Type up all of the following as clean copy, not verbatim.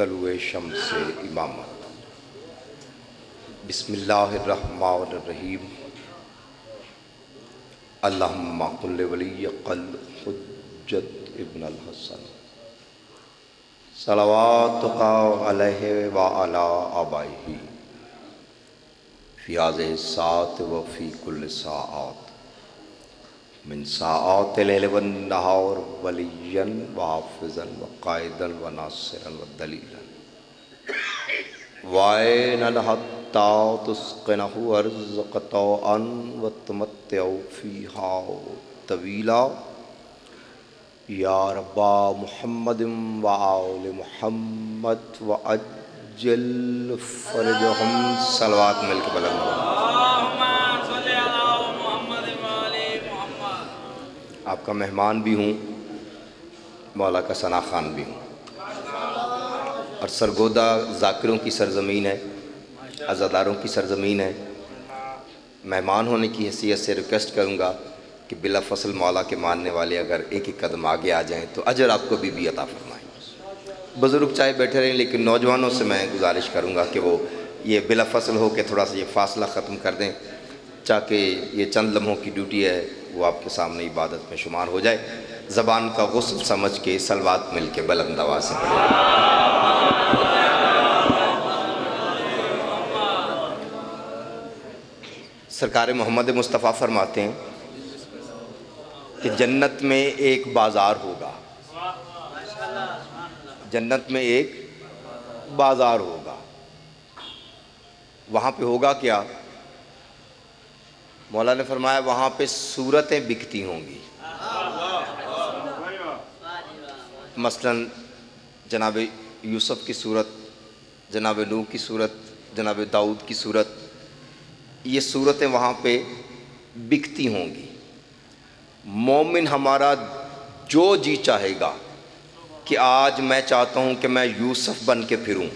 طلوع شمس امامت۔ بسم اللہ الرحمن الرحیم۔ اللہم قل ولی قلب حجت ابن الحسن صلواتک علیہ وعلی آبائہ فی ہذہ الساعۃ وفی کل ساعات من ساعات اللیل والنہار ولیاً وحافظاً وقائداً وناصراً ودلیلاً وعیناً حتی تسقنہ ارضک طوعاً وتمتع فیہا طویلا یا ربا محمد وآل محمد وعجل فرجہم۔ صلوات مل کے بلند آپ کا مہمان بھی ہوں، مولا کا ثنا خوان بھی ہوں، اور سرگودہ ذاکروں کی سرزمین ہے، عزاداروں کی سرزمین ہے۔ مہمان ہونے کی حیثیت سے ریکویسٹ کروں گا کہ بلا فصل مولا کے ماننے والے اگر ایک ایک قدم آگے آ جائیں تو اجر آپ کو بھی عطا فرمائیں۔ بزرگ چاہے بیٹھے رہیں، لیکن نوجوانوں سے میں گزارش کروں گا کہ وہ یہ بلا فصل ہو کے تھوڑا سا یہ فاصلہ ختم کر دیں، تاکہ یہ چند لمحوں کی ڈیوٹی ہے وہ آپ کے سامنے عبادت میں شمار ہو جائے۔ زبان کا غسل سمجھ کے صلوات مل کے بلند آواز سے پڑھیں۔ سرکار محمد مصطفیٰ فرماتے ہیں کہ جنت میں ایک بازار ہوگا، جنت میں ایک بازار ہوگا۔ وہاں پہ ہوگا کیا؟ مولا نے فرمایا وہاں پہ صورتیں بکتی ہوں گی۔ مثلا جناب یوسف کی صورت، جناب نوح کی صورت، جناب داؤد کی صورت، یہ صورتیں وہاں پہ بکتی ہوں گی۔ مومن ہمارا جو جی چاہے گا کہ آج میں چاہتا ہوں کہ میں یوسف بن کے پھروں،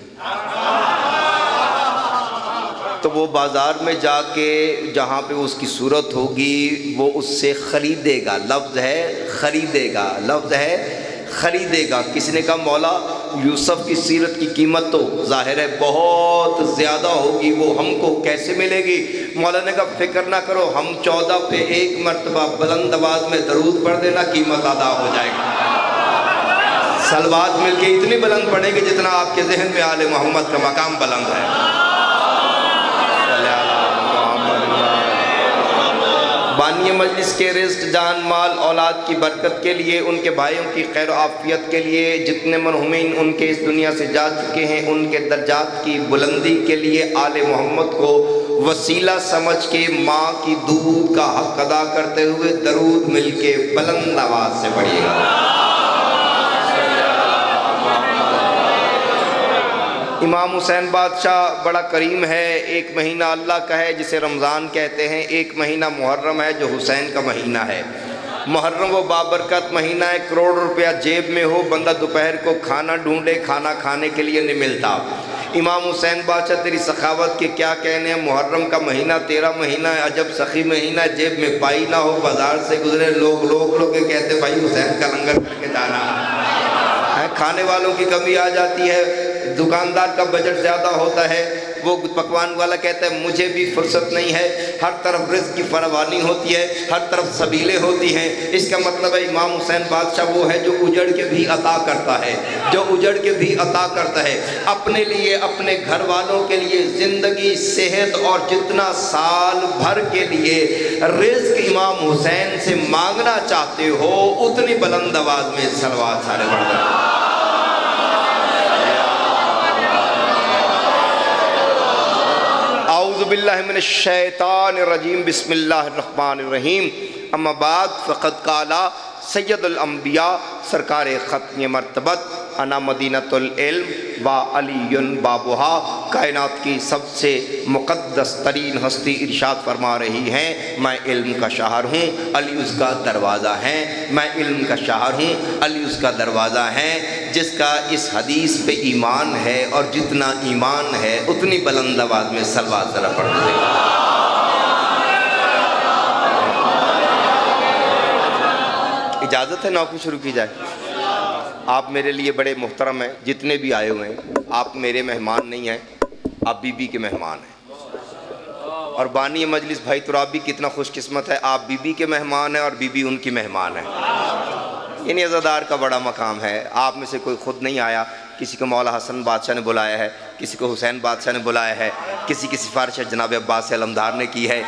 تو وہ بازار میں جا کے جہاں پہ اس کی صورت ہوگی وہ اس سے خریدے گا۔ لفظ ہے خریدے گا، لفظ ہے خریدے گا۔ کسی نے کہا مولا یوسف کی سیرت کی قیمت تو ظاہر ہے بہت زیادہ ہوگی، وہ ہم کو کیسے ملے گی؟ مولا نے کہا فکر نہ کرو، ہم 14 پہ ایک مرتبہ بلند آواز میں درود پڑھ دینا، قیمت ادا ہو جائے گا۔ صلوات مل کے اتنی بلند پڑھیں گے جتنا آپ کے ذہن میں آل محمد کا مقام بلند ہے۔ بانی مجلس کے رزق جان مال اولاد کی برکت کے لیے، ان کے بھائیوں کی خیر و عافیت کے لیے، جتنے مرحومین ان کے اس دنیا سے جا چکے ہیں ان کے درجات کی بلندی کے لیے آل محمد کو وسیلہ سمجھ کے ماں کی دودھ کا حق ادا کرتے ہوئے درود مل کے بلند آواز سے پڑھیے گا۔ امام حسین بادشاہ بڑا کریم ہے۔ ایک مہینہ اللہ کا ہے جسے رمضان کہتے ہیں، ایک مہینہ محرم ہے جو حسین کا مہینہ ہے۔ محرم وہ بابرکت مہینہ ہے، کروڑ روپیہ جیب میں ہو بندہ دوپہر کو کھانا ڈھونڈے، کھانا کھانے کے لیے نہیں ملتا۔ امام حسین بادشاہ تیری سخاوت کے کیا کہنے ہیں، محرم کا مہینہ تیرا مہینہ ہے، عجب سخی مہینہ ہے، جیب میں پائی نہ ہو، بازار سے گزرے لوگ کہتے بھائی حسین کا لنگر کر کے جانا ہے، کھانے والوں کی کمی آ جاتی ہے، دکاندار کا بجٹ زیادہ ہوتا ہے، وہ پکوان والا کہتا ہے مجھے بھی فرصت نہیں ہے، ہر طرف رزق کی فراوانی ہوتی ہے، ہر طرف سبیلیں ہوتی ہیں۔ اس کا مطلب ہے امام حسین بادشاہ وہ ہے جو اجڑ کے بھی عطا کرتا ہے، جو اجڑ کے بھی عطا کرتا ہے، اپنے لیے اپنے گھر والوں کے لیے زندگی صحت اور جتنا سال بھر کے لیے رزق امام حسین سے مانگنا چاہتے ہو اتنی بلند آواز میں صلوات سارے پڑھ دیں۔ اعوذ باللہ من الشیطان الرجیم، بسم اللہ الرحمن الرحیم، اما بعد فقد قال سید الانبیاء سرکار ختم مرتبت انا مدینۃ العلم و علی بابہا، کائنات کی سب سے مقدس ترین ہستی ارشاد فرما رہی ہیں میں علم کا شہر ہوں، علی اس کا دروازہ ہے، میں علم کا شہر ہوں، علی اس کا دروازہ ہے۔ جس کا اس حدیث پہ ایمان ہے اور جتنا ایمان ہے اتنی بلند آواز میں صلوات ذرا پڑھ دیں۔ اجازت ہے نوکری شروع کی جائے؟ آپ میرے لیے بڑے محترم ہیں، جتنے بھی آئے ہوئے ہیں آپ میرے مہمان نہیں ہیں، آپ بی بی کے مہمان ہیں۔ اور بانی مجلس بھائی تراب بھی کتنا خوش قسمت ہے، آپ بی بی کے مہمان ہیں اور بی بی ان کی مہمان ہیں۔ یعنی عزادار کا بڑا مقام ہے۔ آپ میں سے کوئی خود نہیں آیا، کسی کو مولا حسن بادشاہ نے بلایا ہے، کسی کو حسین بادشاہ نے بلایا ہے، کسی کی سفارش جناب عباس علمدار نے کی ہے،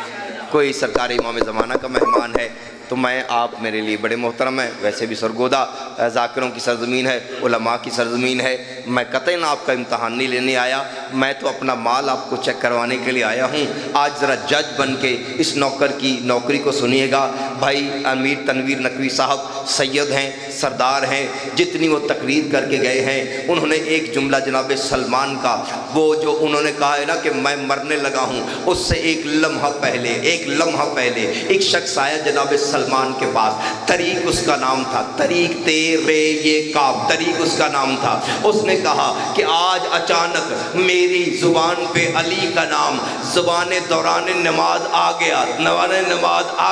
کوئی سرکار امام زمانہ کا مہمان ہے۔ تو میں آپ میرے لیے بڑے محترم ہیں۔ ویسے بھی سرگودا ذاکروں کی سرزمین ہے، علماء کی سرزمین ہے۔ میں قطعاً آپ کا امتحان نہیں لینے آیا، میں تو اپنا مال آپ کو چیک کروانے کے لیے آیا ہوں۔ آج ذرا جج بن کے اس نوکر کی نوکری کو سنیے گا۔ بھائی امیر تنویر نقوی صاحب سید ہیں، سردار ہیں، جتنی وہ تقریر کر کے گئے ہیں انہوں نے ایک جملہ جناب سلمان کا، وہ جو انہوں نے کہا ہے نا کہ میں مرنے لگا ہوں، اس سے ایک لمحہ پہلے ایک شخص آیا جناب سلمان کے پاس، طریق اس کا نام تھا، طریق تیرے یہ کاف، طریق اس کا نام تھا۔ اس نے کہا کہ آج اچانک میری زبان پہ علی کا نام زبان دوران نماز آ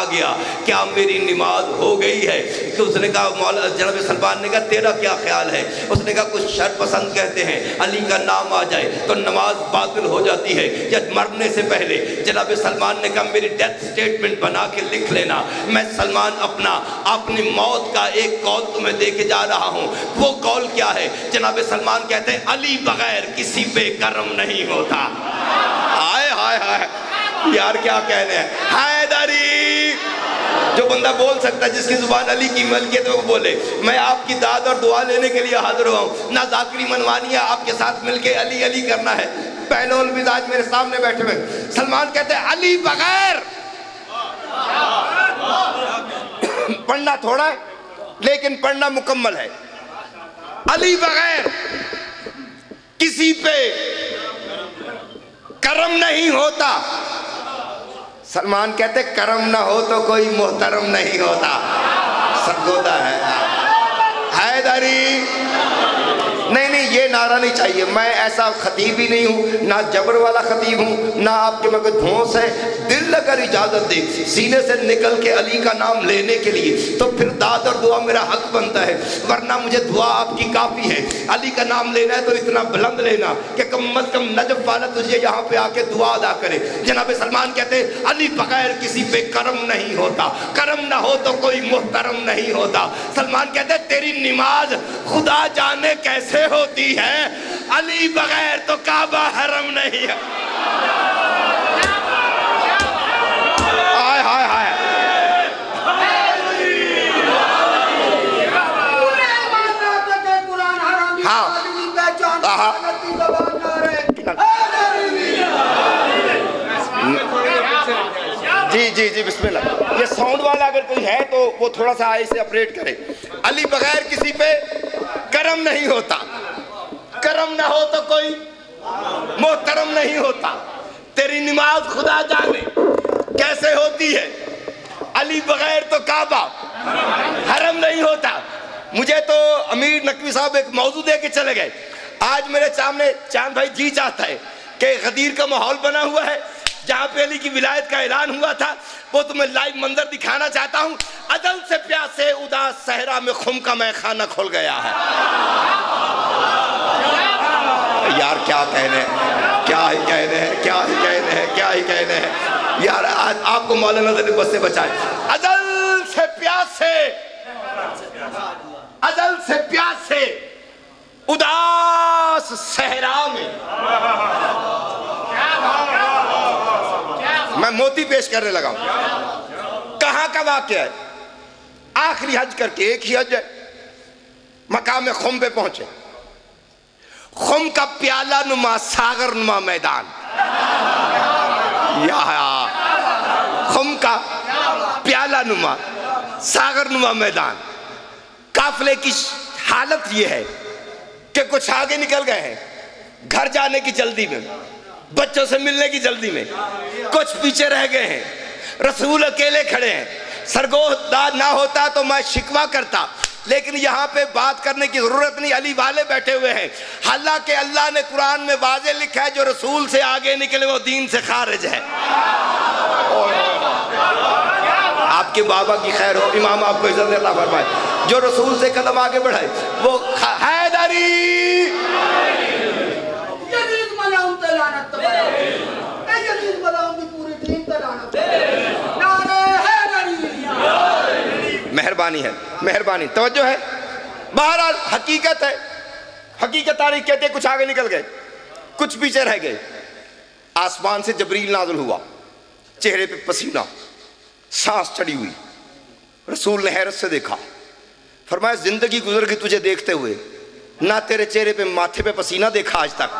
گیا، کیا میری نماز ہو گئی ہے؟ کہ اس نے کہا مولا جناب سلمان نے کہا تیرا کیا خیال ہے؟ اس نے کہا کچھ شر پسند کہتے ہیں علی کا نام آ جائے تو نماز باطل ہو جاتی ہے یا مرنے سے پہلے۔ جناب سلمان نے کہا میری ڈیتھ سٹیٹمنٹ بنا کے لکھ لینا، میں سلمان اپنی موت کا ایک قول تمہیں دے کے جا رہا ہوں۔ وہ قول کیا ہے؟ جناب سلمان کہتے ہیں علی بغیر کسی پہ کرم نہیں ہوتا۔ ہائے ہائے ہائے یار کیا کہنے ہیں، حیدری! جو بندہ بول سکتا ہے، جس کی زبان علی کی ملکیت ہے وہ بولے۔ میں آپ کی داد اور دعا لینے کے لیے حاضر ہوا ہوں، نہ ذاکری منوانی ہے، آپ کے ساتھ مل کے علی علی کرنا ہے۔ پہلو المزاج میرے سامنے بیٹھے ہوئے، سلمان کہتے ہیں علی بغیر پڑھنا تھوڑا ہے لیکن پڑھنا مکمل ہے، علی بغیر کسی پہ کرم نہیں ہوتا۔ سلمان کہتے کرم نہ ہو تو کوئی محترم نہیں ہوتا۔ سرگودا ہے حیدری، نہیں یہ نعرہ نہیں چاہیے، میں ایسا خطیب ہی نہیں ہوں، نہ جبر والا خطیب ہوں، نہ آپ کے میں کوئی دھونس ہے۔ دل اگر اجازت دے سینے سے نکل کے علی کا نام لینے کے لیے تو پھر داد اور دعا میرا حق بنتا ہے، ورنہ مجھے دعا آپ کی کافی ہے۔ علی کا نام لینا ہے تو اتنا بلند لینا کہ کم از کم نجف والا تجھے یہاں پہ آ کے دعا ادا کرے۔ جناب سلمان کہتے ہیں علی بغیر کسی پہ کرم نہیں ہوتا، کرم نہ ہو تو کوئی محترم نہیں ہوتا۔ سلمان کہتے ہیں تیری نماز خدا جانے کیسے ہوتی ہے، علی بغیر تو کعبہ حرم نہیں ہے۔ ہائے ہائے ہائے جی بسم اللہ۔ یہ ساؤنڈ والا اگر کوئی ہے تو وہ تھوڑا سا اسے اپریٹ کرے۔ علی بغیر کسی پہ کرم نہیں ہوتا، کرم نہ ہو تو کوئی محترم نہیں ہوتا۔ تیری نماز خدا جانے کیسے ہوتی ہے، علی بغیر تو کعبہ حرم نہیں ہوتا۔ مجھے تو امیر نقوی صاحب ایک موضوع دے کے چلے گئے۔ آج میرے سامنے چاند بھائی جی چاہتا ہے کہ غدیر کا ماحول بنا ہوا ہے جہاں پہ علی کی ولایت کا اعلان ہوا تھا، وہ تمہیں لائیو منظر دکھانا چاہتا ہوں۔ عدل سے پیاسے اداس صحرا میں خم کا میں خانہ کھل گیا ہے۔ یار کیا کہنے ہیں، کیا ہی کہنے ہیں، کیا ہی کہنے ہیں، کیا ہی کہنے ہیں یار۔ آج آپ کو مولانا ذلی بس سے بچائے۔ عدل سے پیاسے، عدل سے پیاسے اداس صحرا میں، میں موتی پیش کرنے لگا ہوں۔ کہاں کا واقعہ ہے؟ آخری حج کر کے، ایک ہی حج ہے، مقام خم پہ پہنچے۔ خم کا پیالہ نما ساغر نما میدان، خم کا پیالہ نما ساغر نما میدان۔ قافلے کی حالت یہ ہے کہ کچھ آگے نکل گئے ہیں گھر جانے کی جلدی میں، بچوں سے ملنے کی جلدی میں، کچھ پیچھے رہ گئے ہیں، رسول اکیلے کھڑے ہیں۔ سرگوہ داد نہ ہوتا تو میں شکوہ کرتا، لیکن یہاں پہ بات کرنے کی ضرورت نہیں، علی والے بیٹھے ہوئے ہیں۔ حالانکہ اللہ نے قرآن میں واضح لکھا ہے جو رسول سے آگے نکلے وہ دین سے خارج ہے۔ آپ کے بابا کی خیر ہو، امام آپ کو عزت عطا فرمائے۔ جو رسول سے قدم آگے بڑھائے وہ حیدری یزید ملاؤں تے لعنت تبارے اے یزید ملاؤں دی پوری ٹیم تے لعنت نعرہ حیدری مہربانی ہے، مہربانی، توجہ ہے۔ بہرحال حقیقت ہے، حقیقت تاریخ کہتے ہیں کچھ آگے نکل گئے، کچھ پیچھے رہ گئے۔ آسمان سے جبریل نازل ہوا، چہرے پہ پسینہ، سانس چڑھی ہوئی، رسول نے حیرت سے دیکھا، فرمایا زندگی گزر گئی تجھے دیکھتے ہوئے، نہ تیرے چہرے پہ ماتھے پہ پسینہ دیکھا آج تک،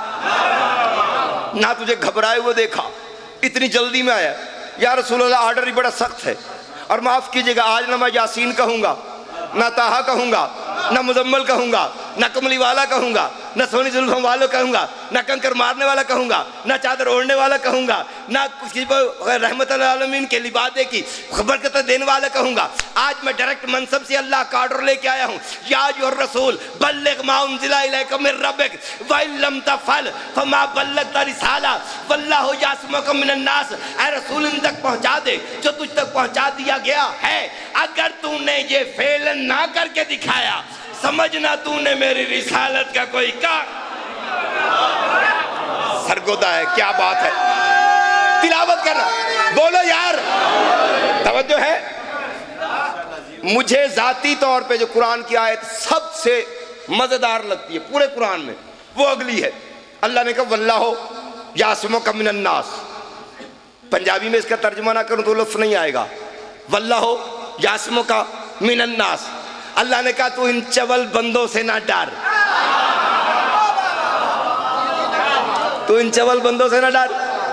نہ تجھے گھبرائے ہوئے دیکھا، اتنی جلدی میں آیا۔ یا رسول اللہ آرڈر ہی بڑا سخت ہے، اور معاف کیجئے گا آج نہ میں یاسین کہوں گا، نہ طٰہٰ کہوں گا، نہ مزمل کہوں گا، نہ کملی والا کہوں گا، نہ سونی زلفوں والوں کہوں گا، نہ کنکر مارنے والا کہوں گا، نہ چادر اوڑھنے والا کہوں گا، نہ کسی پر رحمت العالمین کے لبادے کی برکت دینے والا کہوں گا۔ آج میں ڈائریکٹ منصب سے اللہ کا آرڈر لے کے آیا ہوں، یا ایھا الرسول بلغ ما انزل الیک من ربک وان لم تفعل فما بلغت رسالہ واللہ یعصمک من الناس۔ اے رسول ان تک پہنچا دے جو تجھ تک پہنچا دیا گیا ہے، اگر تو نے یہ فعل نہ کر کے دکھایا سمجھنا تو نے میری رسالت کا کوئی سرگودا ہے۔ کیا بات ہے، تلاوت کرنا، بولو یار، توجہ ہے۔ مجھے ذاتی طور پہ جو قرآن کی آیت سب سے مزیدار لگتی ہے پورے قرآن میں وہ اگلی ہے۔ اللہ نے کہا واللہ یعصمک من الناس، پنجابی میں اس کا ترجمہ نہ کروں تو لفظ نہیں آئے گا، واللہ یعصمک من الناس۔ اللہ نے کہا تو ان چول بندوں سے نہ ڈر، تو ان چول بندوں سے نہ ڈر،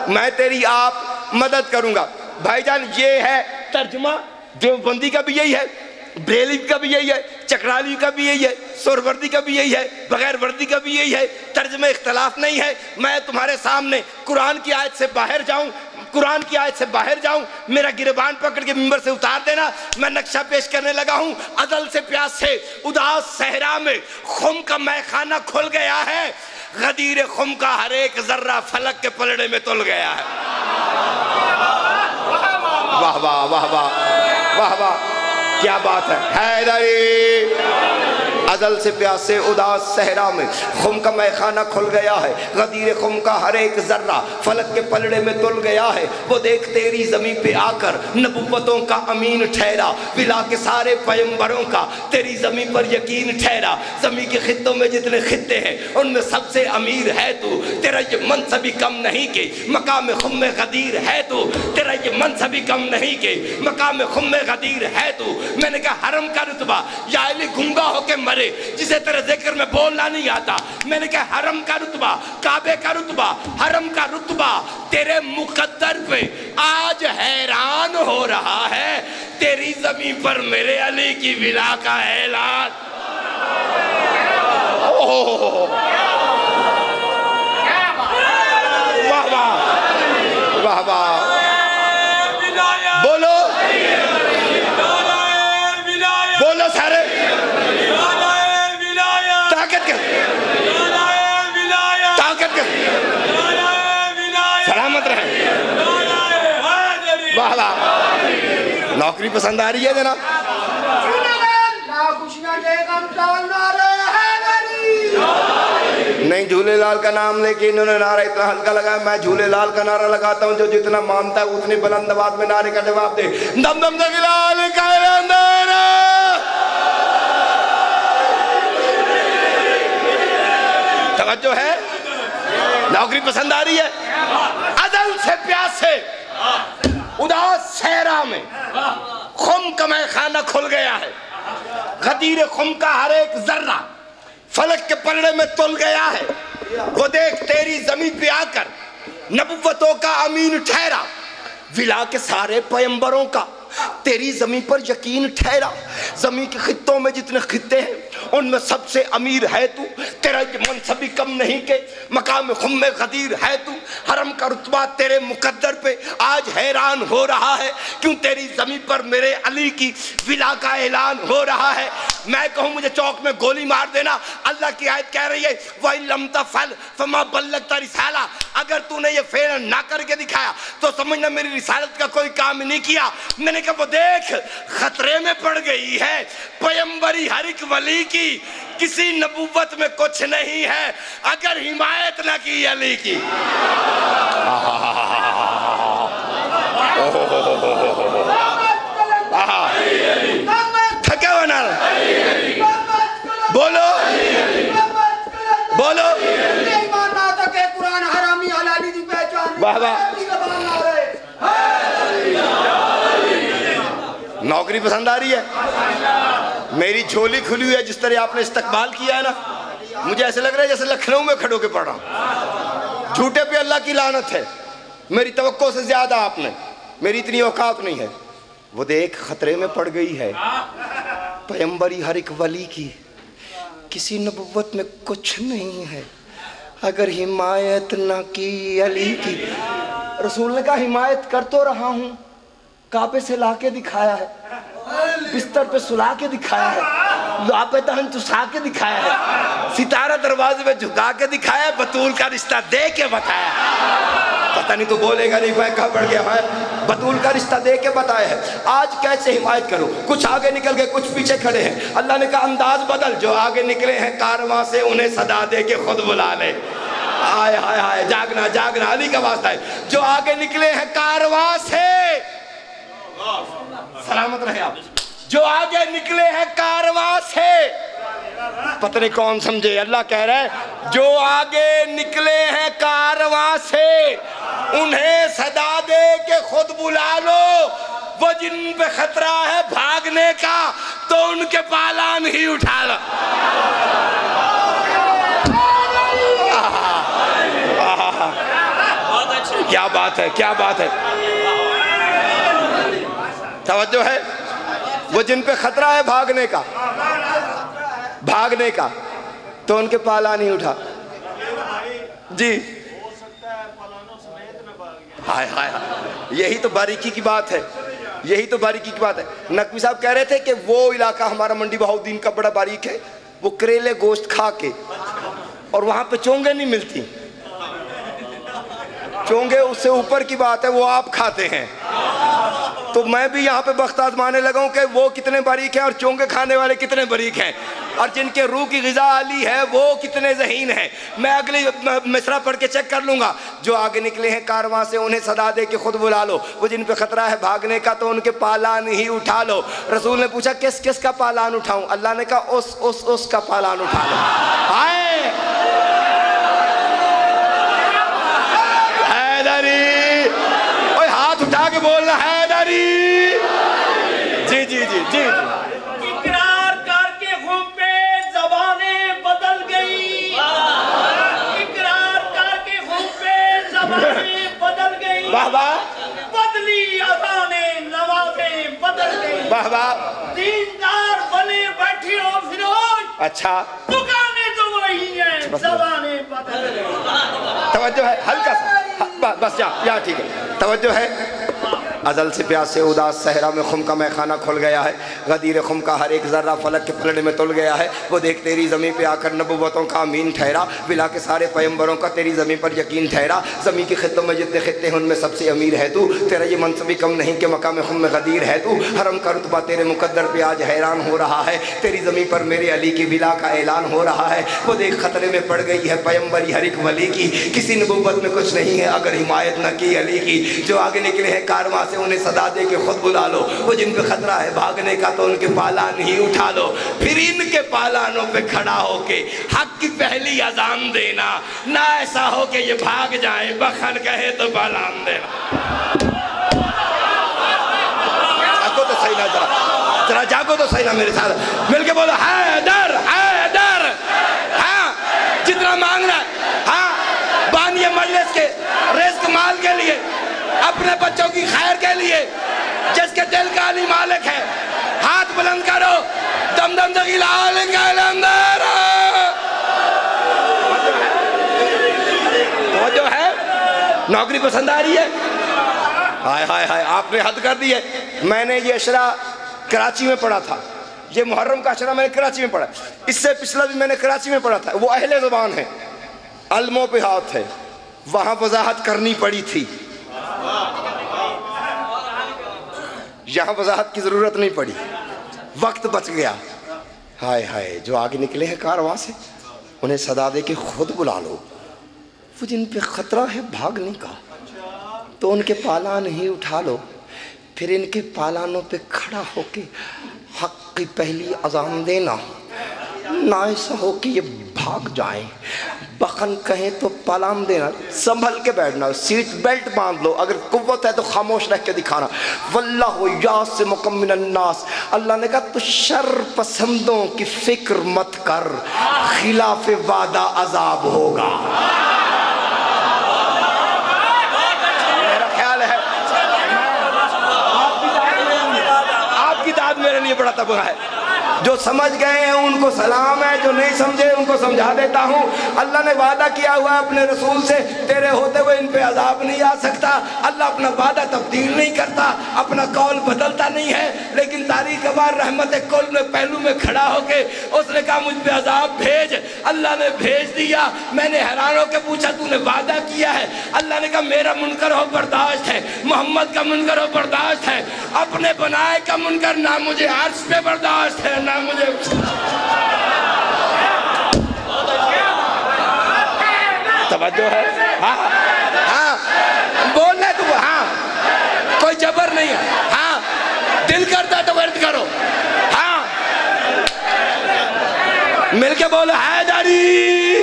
میں تیری آپ مدد کروں گا۔ بھائی جان یہ ہے ترجمہ، دیوبندی کا بھی یہی ہے، بریلوی کا بھی یہی ہے، چکرالی کا بھی یہی ہے، سہروردی کا بھی یہی ہے، بغیر وردی کا بھی یہی ہے، ترجمہ اختلاف نہیں ہے۔ میں تمہارے سامنے قرآن کی آیت سے باہر جاؤں، قرآن کی آیت سے باہر جاؤں، میرا گریبان پکڑ کے ممبر سے اتار دینا۔ میں نقشہ پیش کرنے لگا ہوں، ازل سے پیاس سے اداس صحرا میں خم کا میخانہ کھل گیا ہے، غدیر خم کا ہر ایک ذرہ فلک کے پلڑے میں تل گیا ہے۔ واہ واہ واہ واہ واہ واہ، کیا بات ہے۔ حیدری ازل سے پیاسے اداس صحرا میں خم کا میخانہ کھل گیا ہے، غدیر خم کا ہر ایک ذرہ فلک کے پلڑے میں تل گیا ہے۔ وہ دیکھ تیری زمین پہ آ کر نبوتوں کا امین ٹھہرا، ولا کے سارے پیمبروں کا تیری زمین پر یقین ٹھہرا۔ زمین کے خطوں میں جتنے خطے ہیں ان میں سب سے امیر ہے تو، تیرا یہ منصب کم نہیں کہ مقام خم غدیر ہے تو، تیرا یہ منصب کم نہیں کہ مقام خم غدیر ہے تو۔ میں نے کہا حرم کا رتبہ یا علی گنگا ہو کے مرے جسے تیرے ذکر میں بولنا نہیں آتا۔ میں نے کہا حرم کا رتبہ، کعبے کا رتبہ، حرم کا رتبہ تیرے مقدر پہ آج حیران ہو رہا ہے، تیری زمین پر میرے علی کی ولا کا اعلان۔ واہ واہ واہ واہ، بولو بولو سارے، طاقت کر، طاقت کر، سلامت رہے۔ واہ واہ، نوکری پسند آ رہی ہے جناب؟ نہیں، جھولے لال کا نام لے کے انہوں نے نعرہ اتنا ہلکا لگا، میں جھولے لال کا نعرہ لگاتا ہوں جو جتنا مانتا ہے اتنی بلند آواز میں نعرے کا جواب دے۔ دم دم دم لال کا اندر، توجہ ہے، نوکری پسند آ رہی ہے؟ ازل سے پیاسے اداس صحرا میں خم کا میخانہ کھل گیا ہے، غدیر خم کا ہر ایک ذرہ فلک کے پلڑے میں تل گیا ہے۔ وہ دیکھ تیری زمین پہ آ کر نبوتوں کا امین ٹھہرا، ولا کے سارے پیمبروں کا تیری زمین پر یقین ٹھہرا۔ زمین کے خطوں میں جتنے خطے ہیں ان میں سب سے امیر ہے تو، تیرا یہ منصبی کم نہیں کہ مقام خم غدیر ہے تو، حرم کا رتبہ تیرے مقدر پہ آج حیران ہو رہا ہے، کیوں تیری زمین پر میرے علی کی ولا کا اعلان ہو رہا ہے۔ میں کہوں مجھے چوک میں گولی مار دینا، اللہ کی آیت کہہ رہی ہے وَإِن لَمْ تَفْعَلْ فَمَا بَلَّغْتَ رِسَالَةَ، اگر تو نے یہ فعل نہ کر کے دکھایا تو سمجھنا میری رسالت کا کوئی کام نہیں کیا۔ میں نے کہا وہ دیکھ خطرے میں پڑ گئی ہے پیمبری ہر ایک ولی کی، کسی نبوت میں کچھ نہیں ہے اگر حمایت نہ کی علی کی۔ تھکے ہونا بولو بولو ایمان نہ تکے قرآن حرامی حلالی دی پہچان واہ واہ۔ نوکری پسند آ رہی ہے؟ میری جھولی کھلی ہوئی ہے، جس طرح آپ نے استقبال کیا ہے نا، مجھے ایسے لگ رہا ہے جیسے لکھنؤ میں کھڑو کے پڑھ رہا ہوں۔ جھوٹے پہ اللہ کی لعنت ہے، میری توقع سے زیادہ آپ نے، میری اتنی اوقات نہیں ہے۔ وہ دیکھ خطرے میں پڑ گئی ہے پیمبری ہر ایک ولی کی، کسی نبوت میں کچھ نہیں ہے اگر حمایت نہ کی علی کی۔ رسول نے کہا حمایت کر تو رہا ہوں، کعبے سے لا کے دکھایا ہے، بستر پہ سلا کے دکھایا ہے، لاپے تہن چسا کے دکھایا ہے، ستارہ دروازے پہ جھکا کے دکھایا ہے، بطول کا رشتہ دے کے بتایا ہے۔ پتہ نہیں تو بولے گا نہیں، میں کہاں پڑ گیا ہے، بطول کا رشتہ دے کے بتایا ہے۔ آج کیسے حمایت کرو؟ کچھ آگے نکل گئے، کچھ پیچھے کھڑے ہیں۔ اللہ نے کہا انداز بدل، جو آگے نکلے ہیں کارواں سے انہیں صدا دے کے خود بلا لے۔ آئے ہائے ہائے، جاگنا جاگنا، علی کا واسطہ ہے۔ جو آگے نکلے ہیں کارواں سے، سلامت رہے آپ، جو آگے نکلے ہیں کارواں سے، پتہ نہیں کون سمجھے، اللہ کہہ رہا ہے جو آگے نکلے ہیں کارواں سے انہیں صدا دے کے خود بلا لو، وہ جن پہ خطرہ ہے بھاگنے کا تو ان کے پالان ہی اٹھا لو۔ کیا بات ہے، کیا بات ہے، توجہ ہے۔ وہ جن پہ خطرہ ہے بھاگنے کا تو ان کے پالا نہیں اٹھا۔ جی ہائے ہائے، یہی تو باریکی کی بات ہے، یہی تو باریکی کی بات ہے۔ نقوی صاحب کہہ رہے تھے کہ وہ علاقہ ہمارا منڈی بہاؤالدین کا بڑا باریک ہے، وہ کریلے گوشت کھا کے، اور وہاں پہ چونگے نہیں ملتی، چونگے اس سے اوپر کی بات ہے، وہ آپ کھاتے ہیں۔ تو میں بھی یہاں پہ بخت آزمانے لگا ہوں کہ وہ کتنے باریک ہیں اور چونگے کھانے والے کتنے باریک ہیں، اور جن کے روح کی غذا علی ہے وہ کتنے ذہین ہیں۔ میں اگلی مصرع پڑھ کے چیک کر لوں گا۔ جو آگے نکلے ہیں کارواں سے انہیں صدا دے کے خود بلا لو، وہ جن پہ خطرہ ہے بھاگنے کا تو ان کے پالان ہی اٹھا لو۔ رسول نے پوچھا کس کس کا پالان اٹھاؤں؟ اللہ نے کہا اس کا پالان اٹھا لو۔ آئے حیدری، اوہ ہاتھ اٹھا کے بولنا حیدری۔ جی جی جی جی اقرار کر کے خم پہ زبانیں بدل گئی، اقرار کر کے خم پہ زبانیں بدل گئی، واہ واہ، بدلی اذانیں نوازیں بدل گئی، واہ واہ، دیندار بنے بیٹھی ہو فروز، اچھا دکانیں تو وہی ہیں، زبانیں بدل گئی۔ توجہ ہے، ہلکا سا بس یا ٹھیک ہے، توجہ ہے۔ ازل سے پیاس سے اداس صحرا میں خم کا میخانہ کھل گیا ہے، غدیر خم کا ہر ایک ذرہ فلک کے پلڑے میں تل گیا ہے۔ وہ دیکھ تیری زمین پہ آ کر نبوتوں کا امین ٹھہرا، ولا کے سارے پیمبروں کا تیری زمین پر یقین ٹھہرا۔ زمین کی خطوں میں جتنے خطے ہیں ان میں سب سے امیر ہے تو، تیرا یہ منصبی کم نہیں کہ مقام خم میں غدیر ہے تو، حرم کا رتبہ تیرے مقدر پہ آج حیران ہو رہا ہے، تیری زمین پر میرے علی کی ولا کا اعلان ہو رہا ہے۔ وہ دیکھ خطرے میں پڑ گئی ہے پیمبری ہر ایک ولی کی، کسی نبوت میں کچھ نہیں ہے اگر حمایت نہ کی علی کی۔ جو آگے نکلے ہیں کارواں سے انہیں صدا دے کے خود بلا لو، وہ جن پہ خطرہ ہے بھاگنے کا تو ان کے پالان ہی اٹھا لو۔ پھر ان کے پالانوں پہ کھڑا ہو کے حق کی پہلی اذان دینا، نہ ایسا ہو کہ یہ بھاگ جائیں، بخن کہے تو پالان دینا۔ جاگو تو صحیح نہ، ذرا جاگو تو صحیح نہ میرے ساتھ، مل کے بولو حیدر حیدر۔ ہاں جتنا مانگ رہا ہے، ہاں بانی مجلس کے رزق مال کے لیے، اپنے بچوں کی خیر کے لیے، جس کے دل کا علی مالک ہے، ہاتھ بلند کرو، دم دم دغیلال کلندر وہ جو ہے نوکری پسند آ رہی ہے؟ ہائے ہائے ہائے آپ نے حد کر دی ہے. میں نے یہ اشرا کراچی میں پڑھا تھا, یہ محرم کا اشرا میں نے کراچی میں پڑھا, اس سے پچھلا بھی میں نے کراچی میں پڑھا تھا. وہ اہل زبان ہے, علموں پہ ہاتھ ہے, وہاں وضاحت کرنی پڑی تھی, یہاں وضاحت کی ضرورت نہیں پڑی, وقت بچ گیا. ہائے ہائے جو آگے نکلے ہیں کارواں سے انہیں صدا دے کے خود بلا لو. وہ جن پہ خطرہ ہے بھاگنے کا تو ان کے پالان ہی اٹھا لو, پھر ان کے پالانوں پہ کھڑا ہو کے حق کی پہلی اذان دینا, نہ ایسا ہو کہ یہ بھاگ جائیں. بخن کہیں تو پالان دینا, سنبھل کے بیٹھنا, سیٹ بیلٹ باندھ لو, اگر قوت ہے تو خاموش رہ کے دکھانا. واللہ یعصمکم من الناس, اللہ نے کہا تو شر پسندوں کی فکر مت کر, خلاف وعدہ عذاب ہوگا. میرا خیال ہے آپ کی داد میرے لیے بڑا تباہ ہے. جو سمجھ گئے ہیں ان کو سلام ہے, جو نہیں سمجھے ان کو سمجھا دیتا ہوں. اللہ نے وعدہ کیا ہوا ہے اپنے رسول سے, تیرے ہوتے ہوئے ان پہ عذاب نہیں آ سکتا. اللہ اپنا وعدہ تبدیل نہیں کرتا, اپنا قول بدلتا نہیں ہے. لیکن تاریخ بار رحمت کل میں پہلو میں کھڑا ہو کے اس نے کہا مجھ پہ عذاب بھیج. اللہ نے بھیج دیا. میں نے حیران ہو کے پوچھا تو نے وعدہ کیا ہے؟ اللہ نے کہا میرا منکر ہو برداشت ہے, محمد کا منکر ہو برداشت ہے, اپنے بنائے کا منکر نہ مجھے عرش پہ برداشت ہے نہ مجھے. توجہ ہے؟ ہاں ہاں بولنا تو ہاں, کوئی جبر نہیں ہے. ہاں دل کرتا تو ورد کرو. ہاں مل کے بولو حیدری.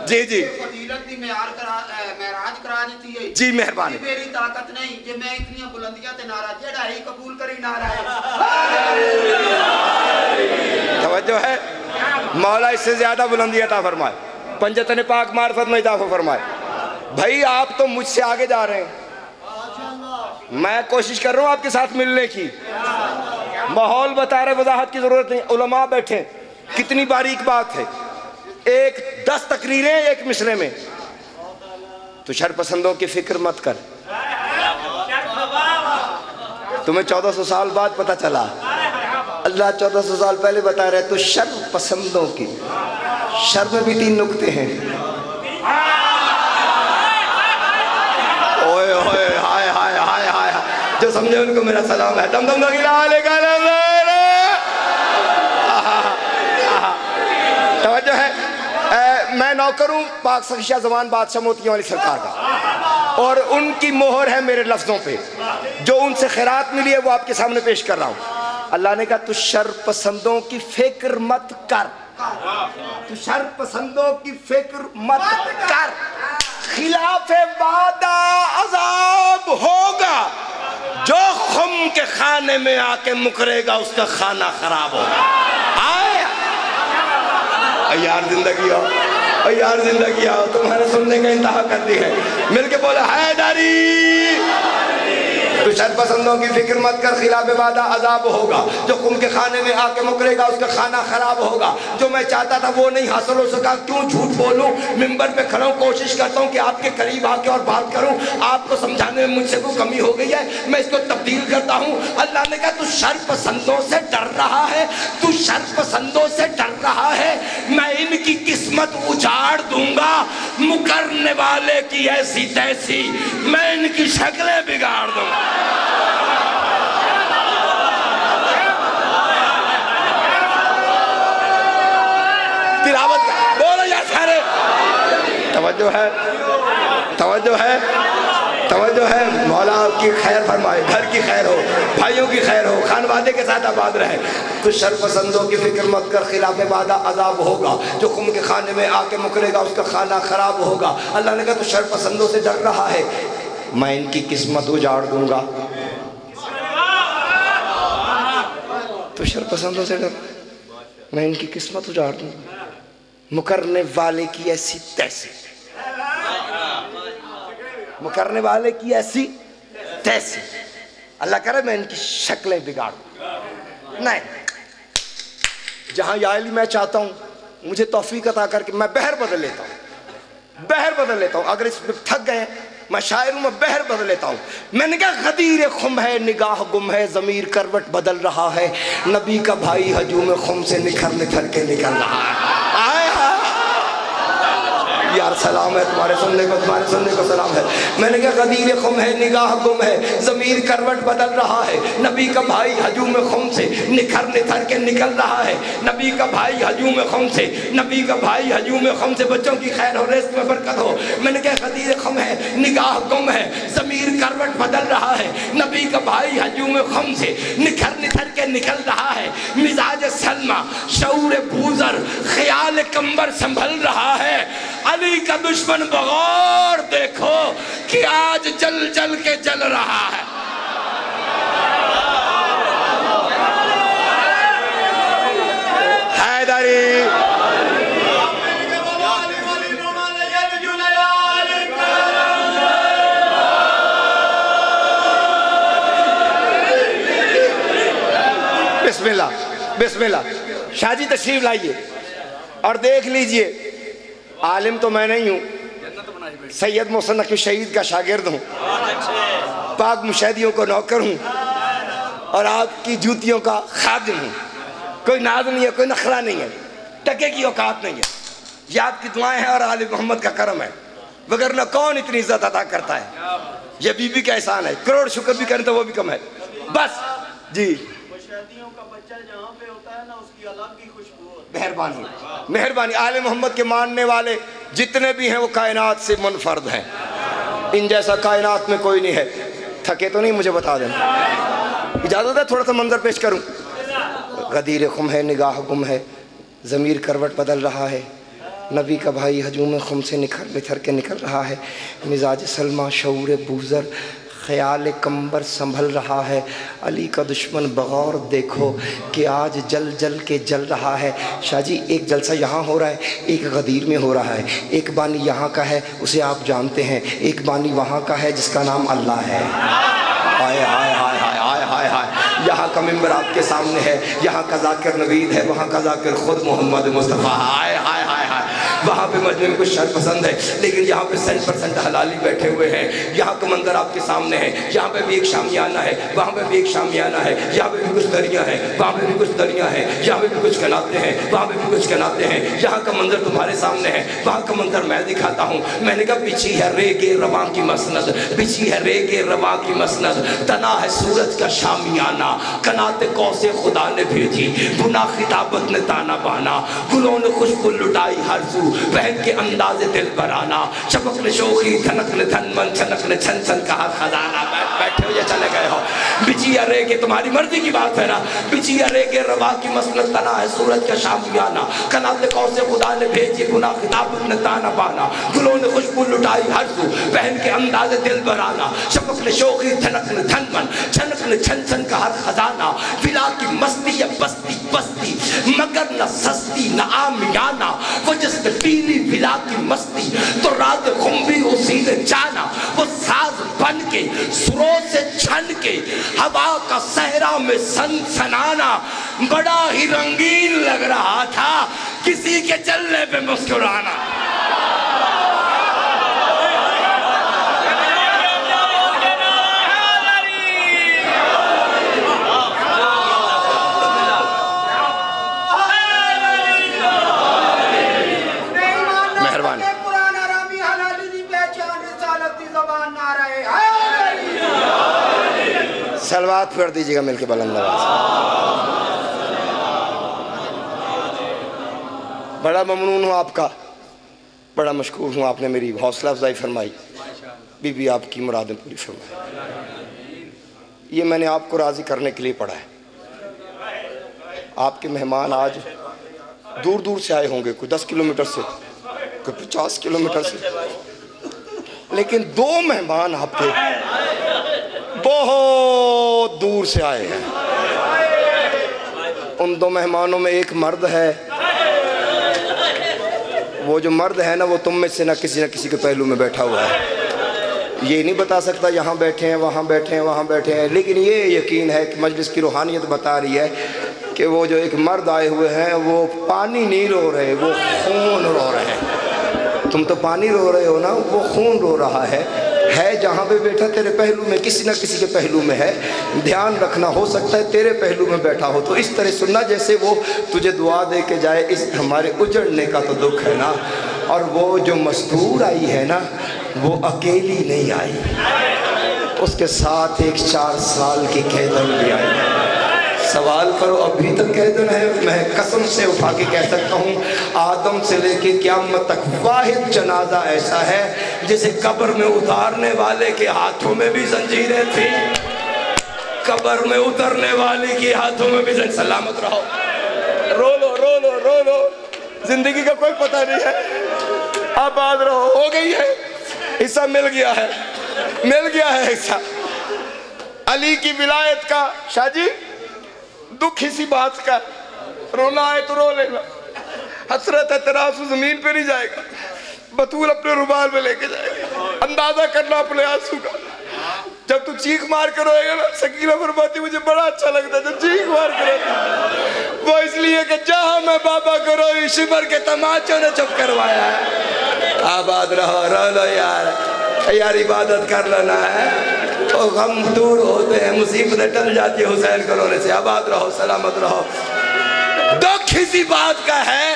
جی جی فضیلت دی معراج کرا دیتی ہے. جی مہربانی. میری طاقت نہیں کہ میں اتنی بلندیاں تے نعرہ جڑا ہی قبول کری نعرہ ہے. توجہ ہے؟ مولا اس سے زیادہ بلندی عطا فرمائے, پنجتن پاک معرفت میں اضافہ فرمائے. بھائی آپ تو مجھ سے آگے جا رہے ہیں, میں کوشش کر رہا ہوں آپ کے ساتھ ملنے کی. ماحول بتا رہے, وضاحت کی ضرورت نہیں. علماء بیٹھے, کتنی باریک بات ہے. 10 تقریریں ایک مصرے میں. تو شر پسندوں کی فکر مت کر. تمہیں 1400 سال بعد پتا چلا, اللہ 1400 سال پہلے بتا رہے تو شر پسندوں کی. شر میں بھی 3 نکتے ہیں. اوئے اوئے ہائے ہائے ہائے ہائے, جو سمجھے ان کو میرا سلام ہے. دم دم دغیلال کلندر. توجہ ہے؟ میں نوکر ہوں پاک سخی زمان بادشاہ موتیوں والی سرکار کا, اور ان کی مہر ہے میرے لفظوں پہ. جو ان سے خیرات ملی ہے وہ آپ کے سامنے پیش کر رہا ہوں. اللہ نے کہا تو شر پسندوں کی فکر مت کر, تو شر پسندوں کی فکر مت کر, خلاف وعدہ عذاب ہوگا. جو خم کے خانے میں آ کے مکرے گا اس کا کھانا خراب ہوگا. آئے یار زندگی ہو, یار زندگی آؤ, تمہارے سننے کا انتہا کر دی ہے. مل کے بولا حیدری. تو شر پسندوں کی فکر مت کر, خلاف وعدہ عذاب ہوگا. جو خم کے خانے میں آ کے مکرے گا اس کا کھانا خراب ہوگا. جو میں چاہتا تھا وہ نہیں حاصل ہو سکا, کیوں جھوٹ بولوں. ممبر پہ کھڑا ہوں, کوشش کرتا ہوں کہ آپ کے قریب آ کے اور بات کروں. آپ کو سمجھانے میں مجھ سے کوئی کمی ہو گئی ہے, میں اس کو تبدیل کرتا ہوں. اللہ نے کہا تو شر پسندوں سے ڈر رہا ہے, تو شر پسندوں سے ڈر رہا ہے. میں ان کی قسمت اجاڑ دوں گا, مکرنے والے کی ایسی تیسی, میں ان کی شکلیں بگاڑ دوں گا. تلاوت کا بولو یا سارے. توجہ ہے, توجہ ہے, توجہ ہے. مولا آپ کی خیر فرمائے, گھر کی خیر ہو, بھائیوں کی خیر ہو, خانوادے کے ساتھ آباد رہے. کچھ شر پسندوں کی فکر مت کر, خلاف وعدہ عذاب ہوگا. جو خم کے خانے میں آ کے مکرے گا اس کا کھانا خراب ہوگا. اللہ نے کہا تو شر پسندوں سے ڈر رہا ہے, میں ان کی قسمت اجاڑ دوں گا. تو شر پسندوں سے ڈر, میں ان کی قسمت اجاڑ دوں گا. مکرنے والے کی ایسی تیسی, مکرنے والے کی ایسی تیسی. اللہ کرے میں ان کی شکلیں بگاڑوں. نہیں, جہاں یا علی میں چاہتا ہوں مجھے توفیق عطا کر کے میں بحر بدل لیتا ہوں، بحر بدل لیتا ہوں. اگر اس پہ تھک گئے میں شاعر ہوں، میں بحر بدل لیتا ہوں. میں نے کہا غدیر خم ہے نگاہ گم ہے، ضمیر کروٹ بدل رہا ہے، نبی کا بھائی ہجوم خم سے نکھر نکھر کے نکل رہا ہے. آئے یار سلام ہے تمہارے سننے کو سلام ہے. میں نے کہا غدیر خم ہے نگاہ گم ہے، ضمیر کروٹ بدل رہا ہے، نبی کا بھائی ہجوم خم سے نکھر نکھر کے نکل رہا ہے. نبی کا بھائی ہجوم خم سے، نبی کا بھائی ہجوم خم سے. بچوں کی خیر ہو، رزق میں برکت ہو. میں نے کہا غدیر خم ہے نگاہ گم ہے، ضمیر کروٹ بدل رہا ہے، نبی کا بھائی ہجوم خم سے نکھر نکھر کے نکل رہا ہے. مزاج سلمہ شعور بوزر خیال کمبر سنبھل رہا ہے. علی کا دشمن بغور دیکھو کہ آج جل جل کے جل رہا ہے. حیدری بسم اللہ بسم اللہ. شاہ جی تشریف لائیے اور دیکھ لیجئے. عالم تو میں نہیں ہوں، سید محسن نقوی شہید کا شاگرد ہوں، پاک مشاہدیوں کو نوکر ہوں اور آپ کی جوتیوں کا خادم ہوں. کوئی ناز نہیں ہے، کوئی نخرہ نہیں ہے، ٹکے کی اوقات نہیں ہے. یہ آپ کی دعائیں ہیں اور آل محمد کا کرم ہے، وگرنہ کون اتنی عزت عطا کرتا ہے. یہ بی بی کا احسان ہے، کروڑ شکر بھی کریں تو وہ بھی کم ہے. بس جی مشاہدیوں کا بچہ جہاں پہ ہوتا ہے نا اس کی الگ ہی خوشبو ہوتی ہے. مہربانی مہربانی. آل محمد کے ماننے والے جتنے بھی ہیں وہ کائنات سے منفرد ہیں، ان جیسا کائنات میں کوئی نہیں ہے. تھکے تو نہیں مجھے بتا دیں، اجازت ہے تھوڑا سا منظر پیش کروں. غدیر خم ہے نگاہ گم ہے، ضمیر کروٹ بدل رہا ہے، نبی کا بھائی ہجوم خم سے نکھر نکھر کے نکل رہا ہے. مزاج سلمہ شعور بوزر خیال کمبر سنبھل رہا ہے. علی کا دشمن بغور دیکھو کہ آج جل جل کے جل رہا ہے. شاہ جی ایک جلسہ یہاں ہو رہا ہے، ایک غدیر میں ہو رہا ہے. ایک بانی یہاں کا ہے اسے آپ جانتے ہیں، ایک بانی وہاں کا ہے جس کا نام اللہ ہے. ہائے ہائے ہائے ہائے ہائے ہائے ہائے. یہاں کا ممبر آپ کے سامنے ہے، یہاں کا ذاکر نوید ہے، وہاں کا ذاکر خود محمد مصطفیٰ. ہائے ہائے ہائے ہائے. وہاں پہ مجمع میں کچھ شر پسند ہے لیکن یہاں پہ 100% حلالی بیٹھے ہوئے ہیں. یہاں کا منظر آپ کے سامنے ہے. یہاں پہ بھی ایک شامیانہ ہے، وہاں پہ بھی ایک شامیانہ ہے. یہاں پہ بھی کچھ دریاں ہیں، وہاں پہ بھی کچھ دریاں ہیں. یہاں پہ بھی کچھ کناتے ہیں، وہاں پہ بھی کچھ کناتے ہیں. یہاں کا منظر تمہارے سامنے ہے، وہاں کا منظر میں دکھاتا ہوں. میں نے کہا بچھی ہے ریگ رواں کی مسند، بچھی ہے ریگ رواں کی مسند، تنا ہے سورج کا شامیانہ، کنات قوس خدا نے بھیجی، بنا خطابت نے تانا بانا، گلوں نے خوشبو لٹائی ہر سو، پہن کے انداز دل برانا، شفق نے شوخی دھنک نے دھن من، چھنک نے چھن چھن کا خزانہ. بیٹھے ہوئے چلے گئے ہو. بچی ارے کے تمہاری مرضی کی بات ہے نا. بچی ارے کے روا کی مسند، تنا ہے سورج کا شامیانہ، کنات قوس خدا نے بھیجی، گناہ خطابت نے تانا بانا، گلوں نے خوشبو لٹائی ہر سو، پہن کے انداز دل برانا، شفق نے شوخی دھنک نے دھن من، چھنک نے چھن چھن کا ہر خزانہ. فلا کی مستی ہے بستی بستی مگر نہ سستی نہ آمیانہ، وہ جس نے پیلی فلا کی مستی تو رات خمبی اسی نے جانا. وہ ساز بن کے سروں سے چھن کے ہوا کا صحرا میں سن سنانا، بڑا ہی رنگین لگ رہا تھا کسی کے چلنے پہ مسکرانا. سلوات پڑھ دیجئے گا مل کے بلند آواز. بڑا ممنون ہوں آپ کا، بڑا مشکور ہوں، آپ نے میری حوصلہ افزائی فرمائی. بی بی آپ کی مرادیں پوری فرمائی. یہ میں نے آپ کو راضی کرنے کے لیے پڑھا ہے. آپ کے مہمان آج دور دور سے آئے ہوں گے، کوئی 10 کلومیٹر سے، کوئی 50 کلومیٹر سے، لیکن 2 مہمان آپ کے بہت دور سے آئے ہیں. ان 2 مہمانوں میں ایک مرد ہے. وہ جو مرد ہے نا وہ تم میں سے نہ کسی کے پہلو میں بیٹھا ہوا ہے. یہ نہیں بتا سکتا یہاں بیٹھے ہیں وہاں بیٹھے ہیں وہاں بیٹھے ہیں، لیکن یہ یقین ہے کہ مجلس کی روحانیت بتا رہی ہے کہ وہ جو ایک مرد آئے ہوئے ہیں وہ پانی نہیں رو رہے، وہ خون رو رہے ہیں۔ تم تو پانی رو رہے ہو نا، وہ خون رو رہا ہے جہاں پہ بیٹھا تیرے پہلو میں، کسی نہ کسی کے پہلو میں ہے، دھیان رکھنا، ہو سکتا ہے تیرے پہلو میں بیٹھا ہو، تو اس طرح سننا جیسے وہ تجھے دعا دے کے جائے۔ اس ہمارے اجڑنے کا تو دکھ ہے نا، اور وہ جو مستور آئی ہے نا وہ اکیلی نہیں آئی، اس کے ساتھ ایک 4 سال کی قیدن بھی آئی۔ سوال کرو ابھی تک قیدن ہے؟ میں قسم سے اٹھا کے کہہ سکتا ہوں آدم سے لے کے قیامت تک واحد جنازہ ایسا ہے جسے قبر میں اتارنے والے کے ہاتھوں میں بھی زنجیریں تھیں، قبر میں اترنے والے کے ہاتھوں میں بھی زنجیریں۔ سلامت رہو، رو لو رو لو رو لو، زندگی کا کوئی پتہ نہیں ہے، آباد رہو، ہو گئی ہے، حصہ مل گیا ہے حصہ علی کی ولایت کا۔ شاہ جی دکھ اسی بات کا، رونا آئے تو رو لینا، حسرت ہے ترازو زمین پہ نہیں جائے گا، بطول اپنے رومال میں لے کے جائے گا، اندازہ کرنا اپنے آنسو کا۔ جب تو چیخ مار کر روئے گا نا، سکینہ فرماتی مجھے بڑا اچھا لگتا ہے جب چیخ مار کر روئے، وہ اس لیے کہ جہاں میں بابا کو روئی شمر کے تماچوں نے چپ کروایا ہے۔ آباد رہو، رو لو یار عبادت کر لینا ہے، تو غم دور ہوتے ہیں، مصیبتیں ٹل جاتی ہیں حسین کو رونے سے۔ آباد رہو، سلامت رہو۔ دکھ اسی بات کا ہے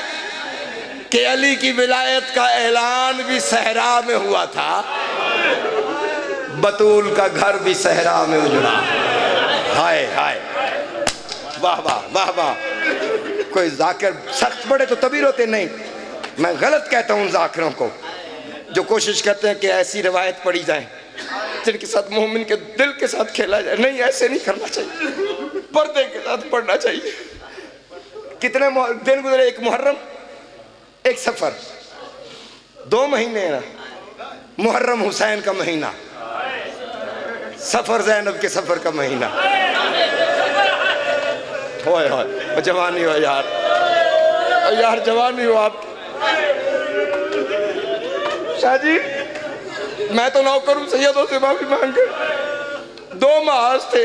کہ علی کی ولایت کا اعلان بھی صحرا میں ہوا تھا، بطول کا گھر بھی صحرا میں اجڑا۔ ہائے ہائے، واہ واہ واہ واہ۔ کوئی ذاکر سخت پڑے تو تبھی روتے نہیں، میں غلط کہتا ہوں ذاکروں کو جو کوشش کرتے ہیں کہ ایسی روایت پڑھی جائے جن کے ساتھ مومن کے دل کے ساتھ کھیلا جائے۔ نہیں، ایسے نہیں کرنا چاہیے، پردے کے ساتھ پڑھنا چاہیے۔ کتنے دن گزرے؟ ایک محرم، ایک سفر، 2 مہینے نا۔ محرم حسین کا مہینہ، سفر زینب کے سفر کا مہینہ۔ ہوئے ہوئے، جوانی ہو یار جوانی ہو آپ۔ شاہ جی میں تو نوکر ہوں، سیدوں سے معافی مانگے۔ 2 محاذ تھے،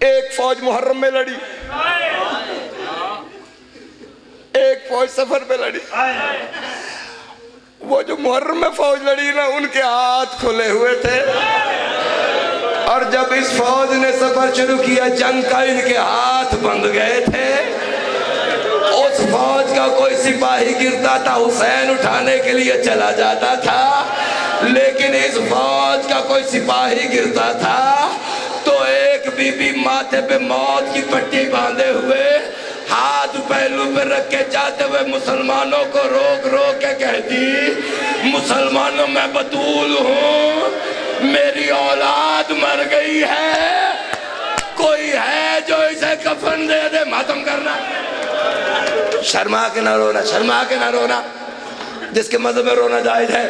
ایک فوج محرم میں لڑی، ایک فوج سفر میں لڑی۔ وہ جو محرم میں فوج لڑی نا، ان کے ہاتھ کھلے ہوئے تھے، اور جب اس فوج نے سفر شروع کیا جنگ کا، ان کے ہاتھ بند گئے تھے۔ اس فوج کا کوئی سپاہی گرتا تھا، حسین اٹھانے کے لیے چلا جاتا تھا، لیکن اس فوج کا کوئی سپاہی گرتا تھا تو ایک بی بی ماتھے پہ موت کی پٹی باندھے ہوئے، ہاتھ پہلو پہ رکھ کے جاتے ہوئے مسلمانوں کو روک روک کے کہتی، مسلمانوں میں بطول ہوں، میری اولاد مر گئی ہے، کوئی ہے جو اسے کفن دے دے۔ ماتم کرنا، شرما کے نہ رونا، شرما کے نہ رونا، جس کے مذہب میں رونا جائز ہے۔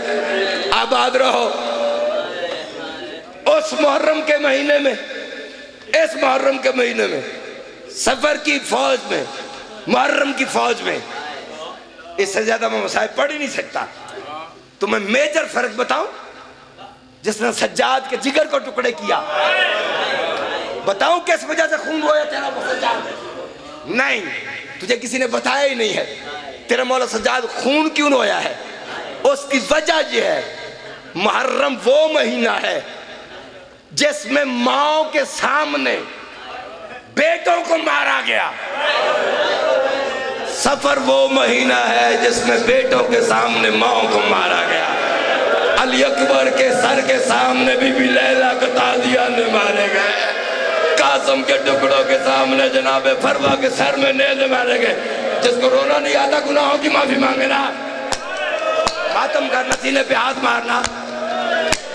آباد رہو۔ اس محرم کے مہینے میں، اس محرم کے مہینے میں، سفر کی فوج میں، محرم کی فوج میں، اس سے زیادہ میں مسائل پڑھ ہی نہیں سکتا۔ تمہیں میجر فرق بتاؤں، جس نے سجاد کے جگر کو ٹکڑے کیا، بتاؤں کس وجہ سے خون رویا تیرا سجاد؟ نہیں، تجھے کسی نے بتایا ہی نہیں ہے تیرا مولا سجاد خون کیوں رویا ہے۔ اس کی وجہ یہ ہے، محرم وہ مہینہ ہے جس میں ماؤں کے سامنے بیٹوں کو مارا گیا، سفر وہ مہینہ ہے جس میں بیٹوں کے سامنے ماؤں کو مارا گیا۔ علی اکبر کے سر کے سامنے بی بی لیلہ کو تازیانے مارے گئے، قاسم کے ٹکڑوں کے سامنے جناب فروا کے سر میں نیزے مارے گئے۔ جس کو رونا نہیں آتا گناہوں کی معافی مانگنا، ماتم کرنا، سینے پہ ہاتھ مارنا،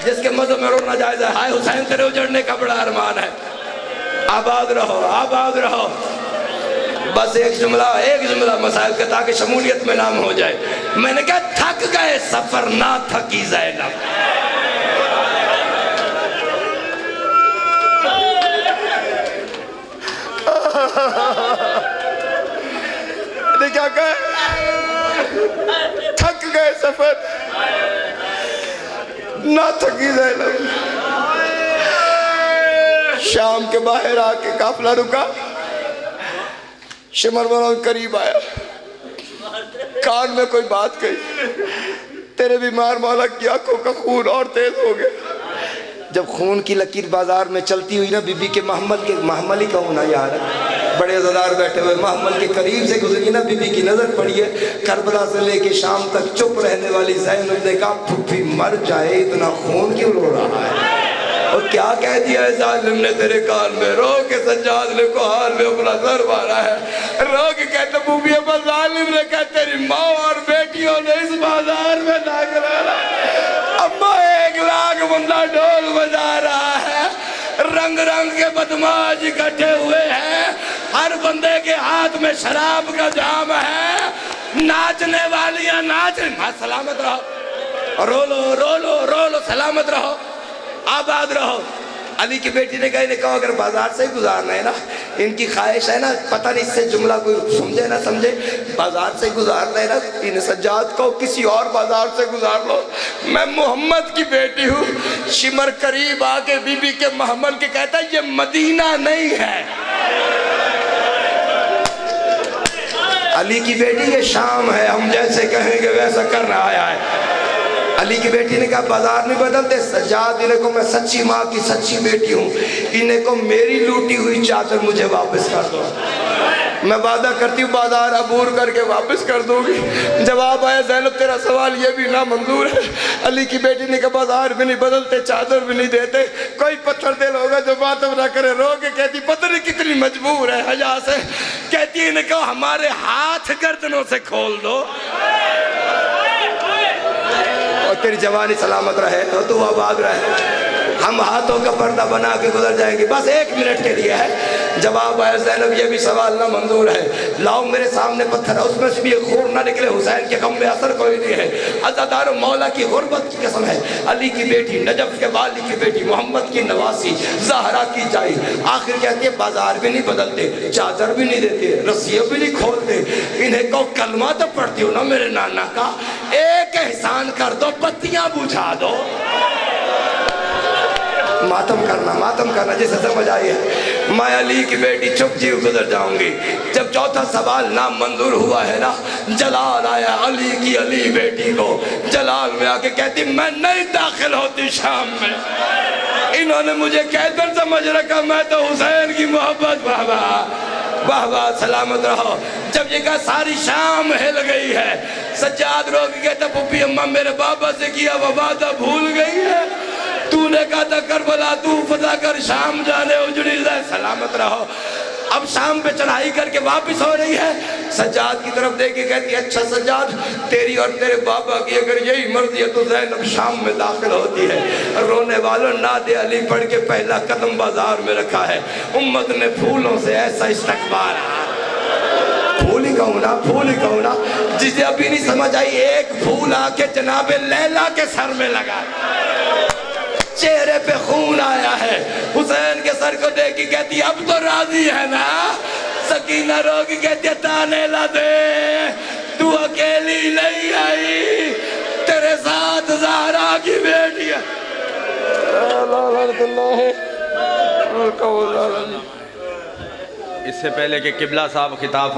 جس کے مذہب میں رونا جائز ہے۔ ہائے حسین تیرے اجڑنے کا بڑا ارمان ہے۔ آباد رہو، آباد رہو۔ بس ایک جملہ مسائل کا، تاکہ شمولیت میں نام ہو جائے۔ میں نے کہا تھک گئے سفر نہ تھکی زینب۔ نے کیا کہا؟ تھک گئے سفر نہ تھکی زینب۔ شام کے باہر آ کے قافلہ رکا، شمر والا قریب آیا, کان میں کوئی بات کہی, تیرے بیمار مولا کی آنکھوں کا خون اور تیز ہو گیا. جب خون کی لکیر بازار میں چلتی ہوئی نا, بی بی کے محمل ہی کہوں نا یار, بڑے عزادار بیٹھے ہوئے, محمل کے قریب سے گزری نا, بی بی کی نظر پڑی ہے. کربلا سے لے کے شام تک چپ رہنے والی زینب نے کہا پھپھی مر جائے, اتنا خون کیوں رو رہا ہے؟ اور کیا کہہ دیا ہے ظالم نے تیرے کان میں؟ رو کے سجاد نے کوہار میں اپنا سر مارا ہے, رو کے کہتے پھپھی ابا ظالم نے کہا تیری ماں اور بیٹیوں نے اس بازار میں داخل آنا, اما 1 لاکھ بندہ ڈھول بجا رہا ہے, رنگ رنگ کے بدماش اکٹھے ہوئے ہیں, ہر بندے کے ہاتھ میں شراب کا جام ہے, ناچنے والیاں ناچ رہی. سلامت رہو, رو لو رو لو رو لو, سلامت رہو, آباد رہو. علی کی بیٹی نے کہا اگر بازار سے ہی گزارنا ہے نا, ان کی خواہش ہے نا, پتہ نہیں اس سے جملہ کوئی سمجھے نہ سمجھے, بازار سے گزارنا ہے نا, ان سجاد کو کسی اور بازار سے گزار لو, میں محمد کی بیٹی ہوں. شمر قریب آ کے بی بی کے محمل کے کہتا ہے یہ مدینہ نہیں ہے, علی کی بیٹی یہ شام ہے, ہم جیسے کہیں گے ویسا کرنا آیا ہے. علی کی بیٹی نے کہا بازار نہیں بدلتے. سجاد انہیں کو میں سچی ماں کی سچی بیٹی ہوں, انہیں کو میری لوٹی ہوئی چادر مجھے واپس کر دو, میں وعدہ کرتی ہوں بازار عبور کر کے واپس کر دوں گی. جواب آیا زینب تیرا سوال یہ بھی نامنظور ہے. علی کی بیٹی نے کہا بازار بھی نہیں بدلتے, چادر بھی نہیں دیتے, کوئی پتھر دل ہوگا جو باتوں نہ کرے. رو کے کہتی پتہ نہیں کتنی مجبور ہے حیا سے, کہتی ہے انہیں کہا ہمارے ہاتھ گردنوں سے کھول دو, اور تیری جوانی سلامت رہے اور تو آباد رہے, ہم ہاتھوں کا پردہ بنا کے گزر جائیں گے, بس 1 منٹ کے لیے ہے. جواب آیا زینب یہ بھی سوال نہ منظور ہے, لاؤ میرے سامنے پتھر ہے, اس میں سے بھی ایک خون نہ نکلے, حسین کے غم میں اثر کوئی نہیں ہے. عزادار مولا کی غربت کی قسم ہے, علی کی بیٹی, نجف کے والی کی بیٹی, محمد کی نواسی, زہرا کی جائی. آخر کہتی ہے بازار بھی نہیں بدلتے, چادر بھی نہیں دیتے, رسیاں بھی نہیں کھولتے, انہیں کو کلمہ تو پڑھتی ہو نا میرے نانا کا, ایک احسان کر دو, بتیاں بجھا دو. ماتم کرنا جسے سمجھ آئی ہے. میں علی کی بیٹی چپ جی گزر جاؤں گی. جب چوتھا سوال نام منظور ہوا ہے نا, جلال آیا علی کی علی بیٹی کو, جلال میں آ کے کہتی میں نہیں داخل ہوتی شام میں, انہوں نے مجھے قیدر سمجھ رکھا, میں تو حسین کی محبت. واہ واہ سلامت رہو. جب یہ کہا ساری شام ہل گئی ہے, سجاد رو کے کہتا پھپھی اماں میرے بابا سے کیا وہ وعدہ بھول گئی ہے, تو نے کہا تھا کربلا تو فتح کر شام جانے اجڑی جائے. سلامت رہو. اب شام پہ چڑھائی کر کے واپس ہو رہی ہے, سجاد کی طرف دیکھ کے کہتی ہے اچھا سجاد تیری اور تیرے بابا کی اگر یہی مرضی ہے تو زینب شام میں داخل ہوتی ہے. رونے والوں ناد علی پڑھ کے پہلا قدم بازار میں رکھا ہے, امت نے پھولوں سے ایسا استقبال, پھول ہی کہوں نا, جسے ابھی نہیں سمجھ آئی, ایک پھول آ کے جناب لیلا کے سر میں لگا, چہرے پہ خون آیا ہے. حسین کے سر کو دیکھ کے کہتی اب تو راضی ہے نا, سکینہ رو کے کہتی تانے لا دے, تو اکیلی نہیں آئی, تیرے ساتھ زہرا کی بیٹی ہے. اس سے پہلے کہ قبلہ صاحب خطاب